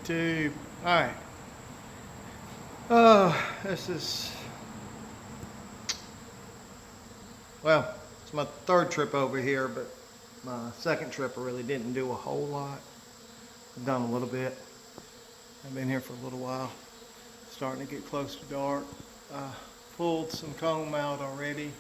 YouTube. Alright. This is, well, it's my third trip over here, but my second trip I really didn't do a whole lot. I've done a little bit. I've been here for a little while. Starting to get close to dark. Pulled some comb out already,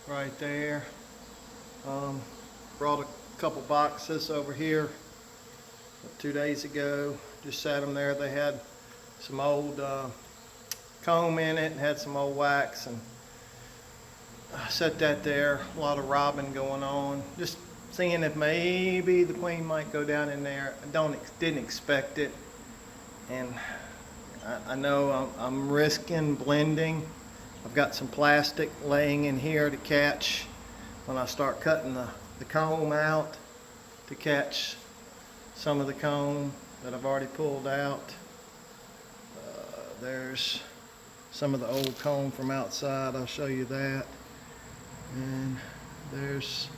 right there. Brought a couple boxes over here 2 days ago. Just sat them there. They had some old comb in it and had some old wax, and I set that there. A lot of robbing going on. Just seeing if maybe the queen might go down in there. I didn't expect it, and I know I'm risking blending. I've got some plastic laying in here to catch when I start cutting the comb out, to catch some of the comb that I've already pulled out. There's some of the old comb from outside. I'll show you that. And there's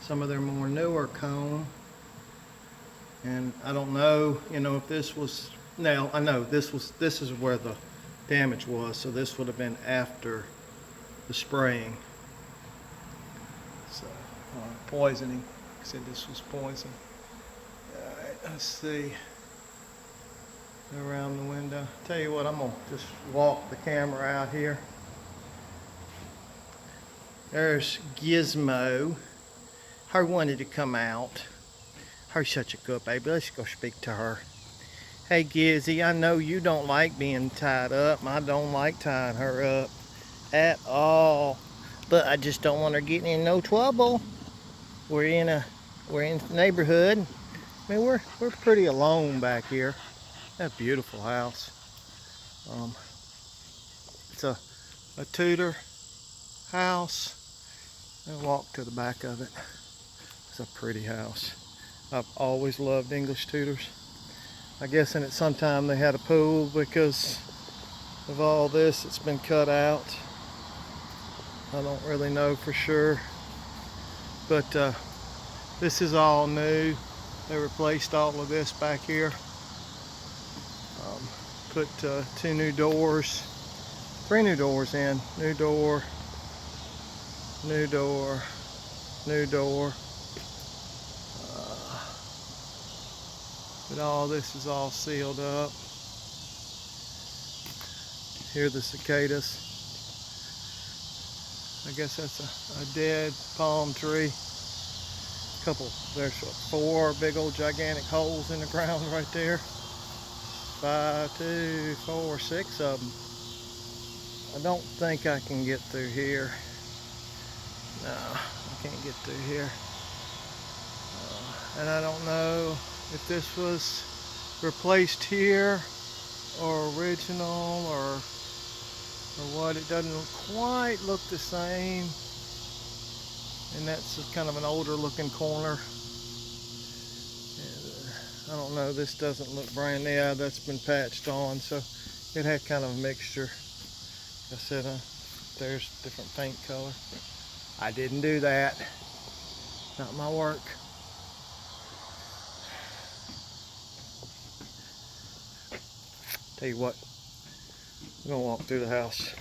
some of their more newer comb. And I don't know, if this was, now I know this is where the damage was, so this would have been after the spraying. So poisoning. I said this was poison. Alright, let's see around the window. Tell you what, I'm gonna just walk the camera out here. There's Gizmo. Her wanted to come out. Her's such a good baby. Let's go speak to her. Hey Gizzy, I know you don't like being tied up. I don't like tying her up at all. But I just don't want her getting in no trouble. We're in the neighborhood. I mean, we're pretty alone back here. That beautiful house. It's a Tudor house. I'll walk to the back of it. It's a pretty house. I've always loved English Tudors. I guess in it sometime they had a pool because of all this. It's been cut out. I don't really know for sure. But this is all new. They replaced all of this back here. Put 2 new doors, 3 new doors in. New door, new door, new door. But all this is all sealed up. Here are the cicadas. I guess that's a dead palm tree. There's 4 big old gigantic holes in the ground right there. 5, 2, 4, 6 of them. I don't think I can get through here. No, I can't get through here. And I don't know if this was replaced here or original or what. It doesn't quite look the same. And that's just kind of an older looking corner. I don't know, this doesn't look brand new. Yeah, that's been patched on, so it had kind of a mixture. Like I said, there's different paint color. I didn't do that. Not my work. Tell you what, I'm gonna walk through the house.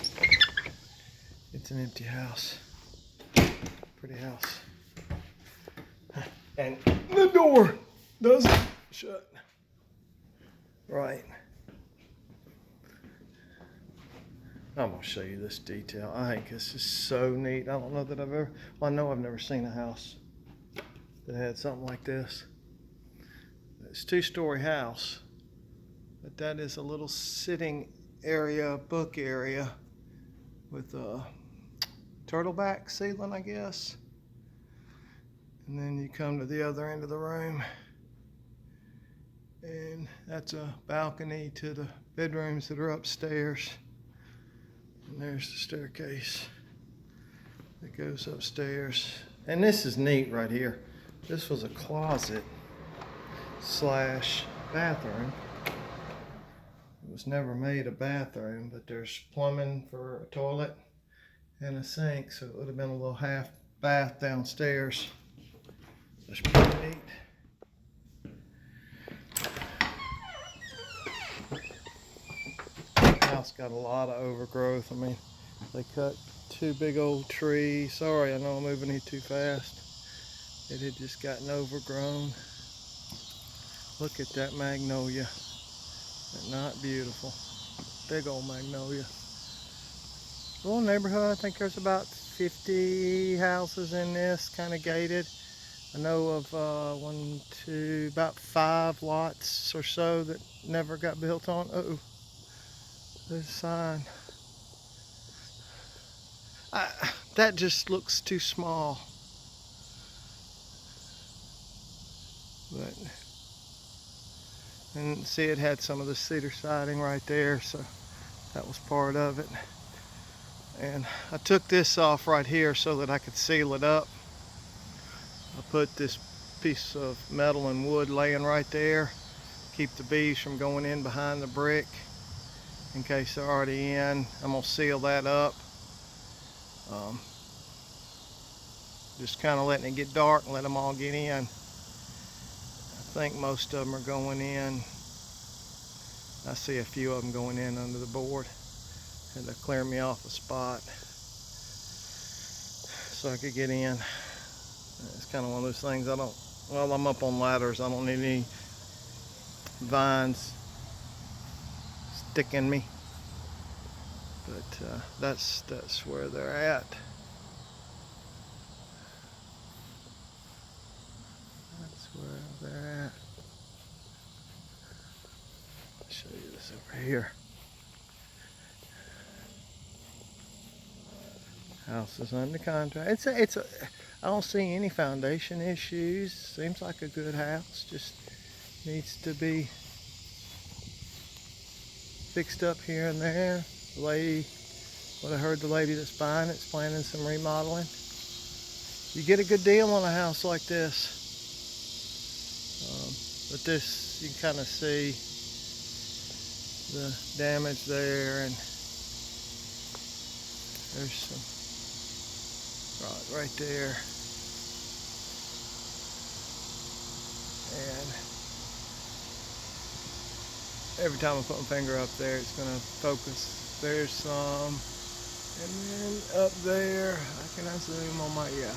It's an empty house. Pretty house. And the door doesn't shut. Right. I'm gonna show you this detail. I think this is so neat. I don't know that well, I know I've never seen a house that had something like this. It's a 2-story house, but that is a little sitting area, book area with a turtleback ceiling, I guess. And then you come to the other end of the room, and that's a balcony to the bedrooms that are upstairs. And there's the staircase that goes upstairs. And this is neat right here. This was a closet / bathroom. It was never made a bathroom, but there's plumbing for a toilet and a sink, so it would have been a little half bath downstairs. That's pretty neat. house got a lot of overgrowth. I mean, they cut 2 big old trees. Sorry, I know I'm moving here too fast. It had just gotten overgrown. Look at that magnolia. Isn't that beautiful? Big old magnolia. Little neighborhood. I think there's about 50 houses in this, kind of gated. I know of about 5 lots or so that never got built on. Uh-oh, there's a sign. That just looks too small. But, and see, it had some of the cedar siding right there, so that was part of it. And I took this off right here so that I could seal it up. I put this piece of metal and wood laying right there, keep the bees from going in behind the brick in case they're already in. I'm gonna seal that up. Just kind of letting it get dark and let them all get in. I think most of them are going in. I see a few of them going in under the board. Had to clear me off a spot so I could get in. It's kind of one of those things while I'm up on ladders, I don't need any vines sticking me. But that's where they're at. That's where they're at. I'll show you this over here. House is under contract. I don't see any foundation issues. Seems like a good house. Just needs to be fixed up here and there. The lady, what I heard, the lady that's buying it's planning some remodeling. You get a good deal on a house like this. But this, you can kind of see the damage there, and there's some right there. And every time I put my finger up there, it's going to focus. There's some. And then up there, I can zoom on my, yeah.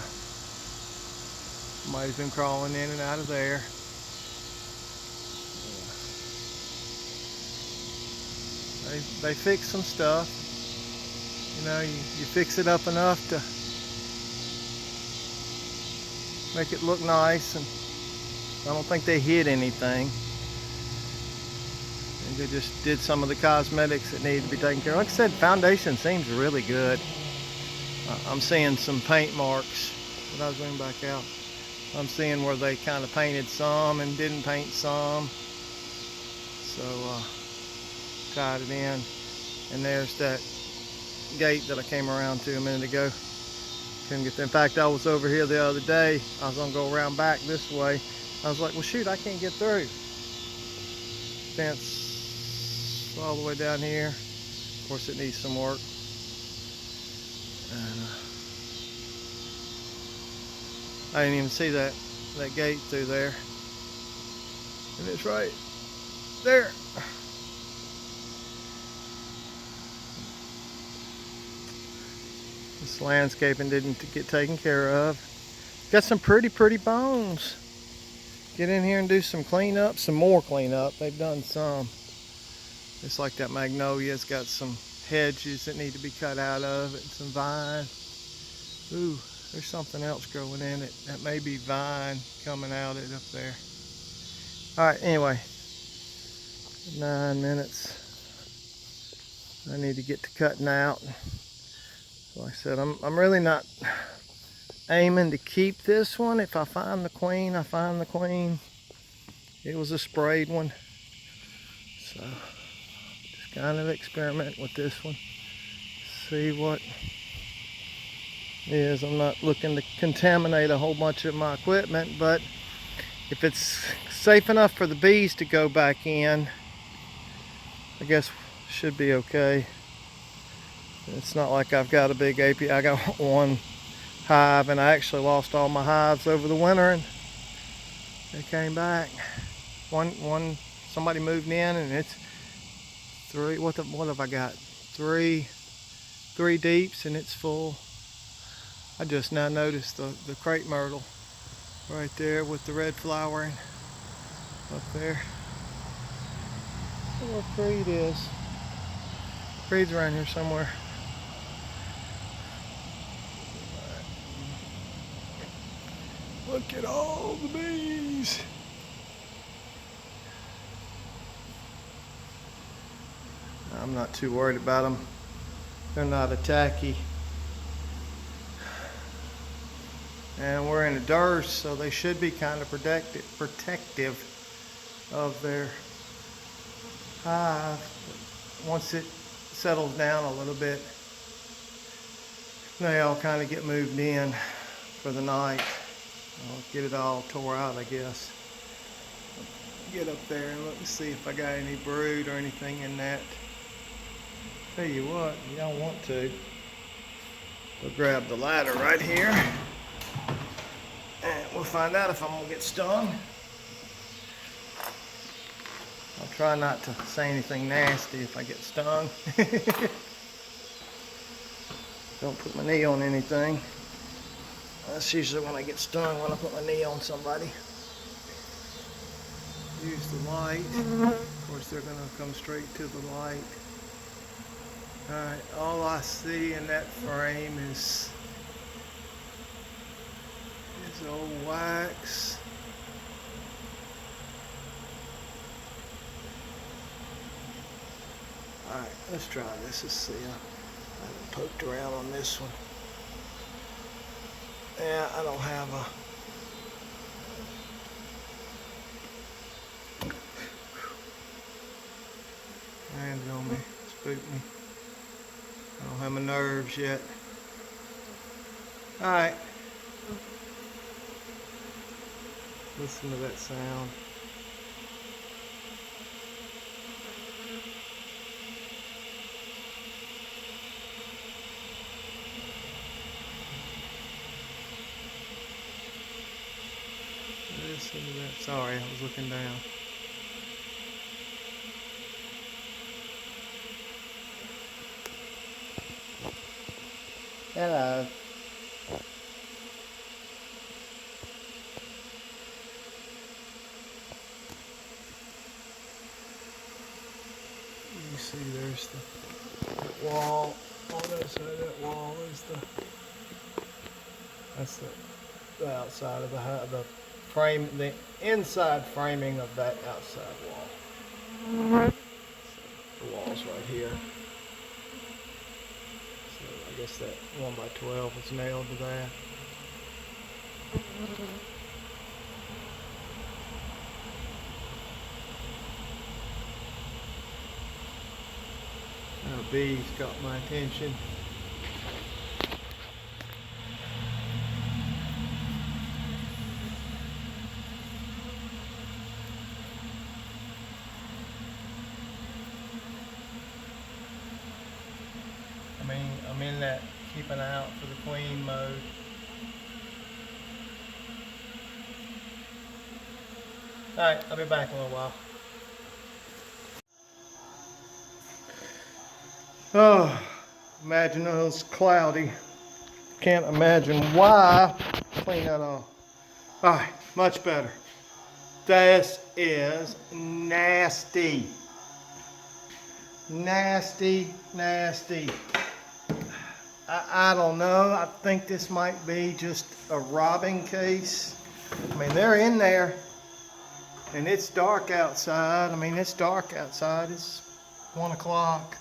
Somebody's been crawling in and out of there. They fix some stuff. You know, you fix it up enough to make it look nice, and I don't think they hid anything. And they just did some of the cosmetics that needed to be taken care of. Like I said, foundation seems really good. I'm seeing some paint marks, but I'll zoom back out. I'm seeing where they kind of painted some and didn't paint some. So tied it in. And there's that gate that I came around to a minute ago. Couldn't get there. In fact, I was over here the other day. I was gonna go around back this way. I was like, well shoot, I can't get through. Fence all the way down here. Of course it needs some work. And I didn't even see that gate through there. And it's right there. This landscaping didn't get taken care of. Got some pretty bones. Get in here and do some cleanup, some more cleanup. They've done some. It's like that magnolia. It's got some hedges that need to be cut out of it, some vine. Ooh, there's something else growing in it. That may be vine coming out it up there. All right, anyway, 9 minutes. I need to get to cutting out. Like I said, I'm really not aiming to keep this one. If I find the queen, I find the queen. It was a sprayed one. So just kind of experiment with this one. See what is. I'm not looking to contaminate a whole bunch of my equipment, but if it's safe enough for the bees to go back in, I guess should be okay. It's not like I've got a big API. I got one hive, and I actually lost all my hives over the winter, and they came back. Somebody moved in, and it's three. What have I got? Three deeps, and it's full. I just now noticed the crepe myrtle right there with the red flowering up there. I don't know where Creed is. Creed's around here somewhere. Look at all the bees. I'm not too worried about them. They're not attacky. And we're in a dearth, so they should be kind of protective of their hive. Once it settles down a little bit, they all kind of get moved in for the night. I'll get it all tore out, I guess. Get up there and look and see if I got any brood or anything in that. Tell you what, y'all want to, we'll grab the ladder right here and we'll find out if I'm gonna get stung. I'll try not to say anything nasty if I get stung. Don't put my knee on anything. That's usually when I get stung, when I put my knee on somebody. Use the light. Of course, they're gonna come straight to the light. Alright, all I see in that frame is old wax. Alright, let's try this. Let's see. I haven't poked around on this one. Yeah, I don't have a... Landed on me, spooked me. I don't have my nerves yet. Alright. Listen to that sound. Listen to that. Sorry, I was looking down. Hello. You see there's the wall. On the other side of that wall is that's the outside of the frame, the inside framing of that outside wall. The wall's right here. So I guess that 1x12 was nailed to that. Now bees got my attention. I'm in that keep an eye out for the queen mode. Alright, I'll be back in a little while. Oh, imagine it was cloudy. Can't imagine why. Clean that off. Alright, much better. This is nasty. Nasty, nasty. I don't know. I think this might be just a robbing case. I mean, they're in there. And it's dark outside. I mean, it's dark outside. It's 1 o'clock.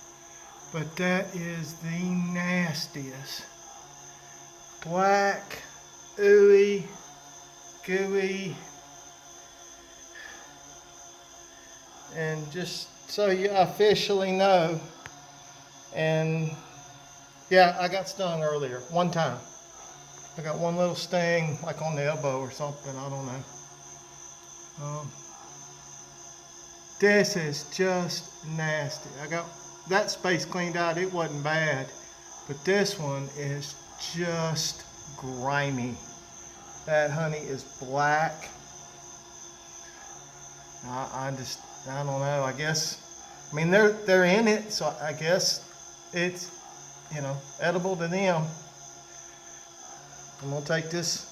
But that is the nastiest. Black, ooey, gooey. And just so you officially know, and yeah, I got stung earlier, one time. I got one little sting, like on the elbow or something, I don't know. This is just nasty. I got that space cleaned out, it wasn't bad, but this one is just grimy. That honey is black. I don't know, I guess I mean, they're in it, so I guess it's, you know, edible to them. I'm gonna take this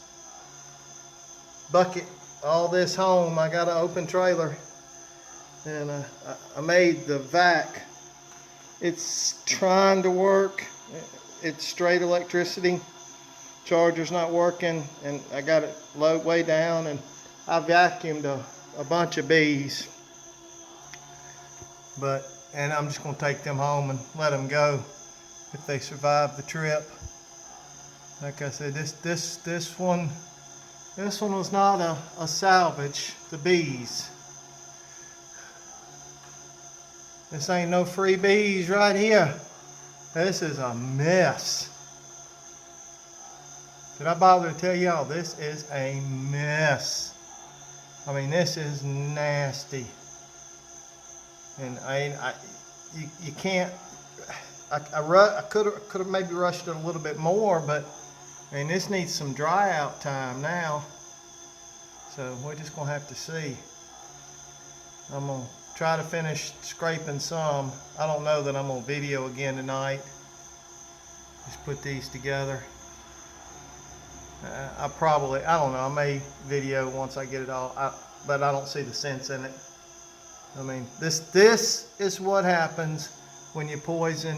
bucket, all this home. I got an open trailer, and I made the vac. It's trying to work. It's straight electricity. Charger's not working, and I got it low way down, and I vacuumed a bunch of bees. And I'm just gonna take them home and let them go if they survive the trip. Like I said, this one was not a salvage. The bees. This ain't no free bees right here. This is a mess. Did I bother to tell y'all this is a mess? I mean, this is nasty. And you can't. I could have maybe rushed it a little bit more, but I mean, this needs some dry out time now. So we're just gonna have to see. I'm gonna try to finish scraping some. I don't know that I'm gonna video again tonight. Just put these together. I don't know, I may video once I get it all out, but I don't see the sense in it. I mean, this is what happens when you poison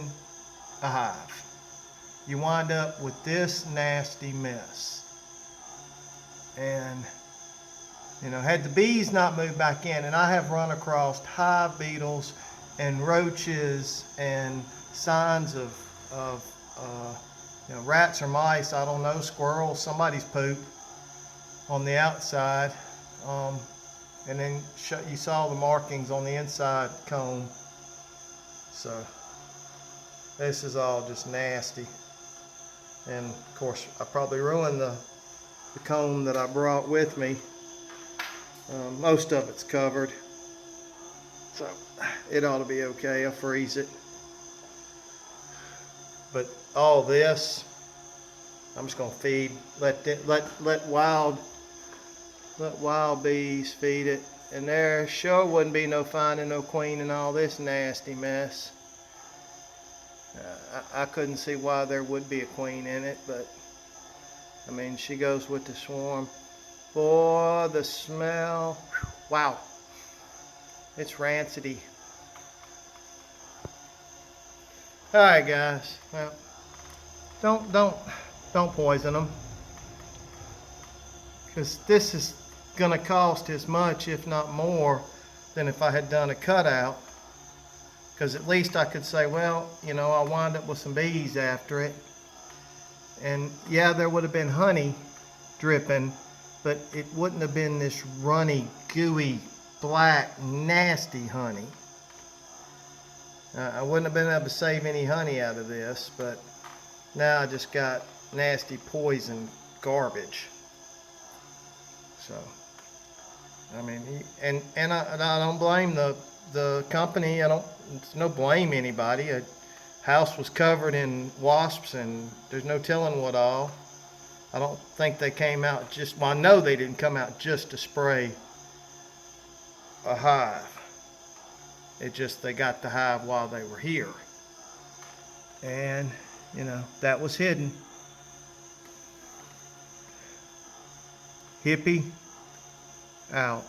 a hive. You wind up with this nasty mess. And, you know, had the bees not moved back in, and I have run across hive beetles and roaches and signs of you know, rats or mice, I don't know, squirrels, somebody's poop on the outside. And then you saw the markings on the inside comb. So this is all just nasty. And of course, I probably ruined the comb that I brought with me. Most of it's covered. So it ought to be okay. I'll freeze it. But all this, I'm just gonna feed. Let wild bees feed it. And there sure wouldn't be no finding no queen in all this nasty mess. I couldn't see why there would be a queen in it, but I mean, she goes with the swarm. Boy, the smell! Wow, it's rancidy. All right, guys. Well, don't poison them, because this is gonna cost as much, if not more, than if I had done a cutout. Because at least I could say, well, you know, I'll wind up with some bees after it, and yeah, there would have been honey dripping, but it wouldn't have been this runny, gooey, black, nasty honey. I wouldn't have been able to save any honey out of this, but now I just got nasty poison garbage. So, I mean, and I don't blame the company. It's no blame anybody. A house was covered in wasps, and there's no telling what all. I don't think they came out just, well, I know they didn't come out just to spray a hive. It just, they got the hive while they were here. And, you know, that was hidden. Hippie out.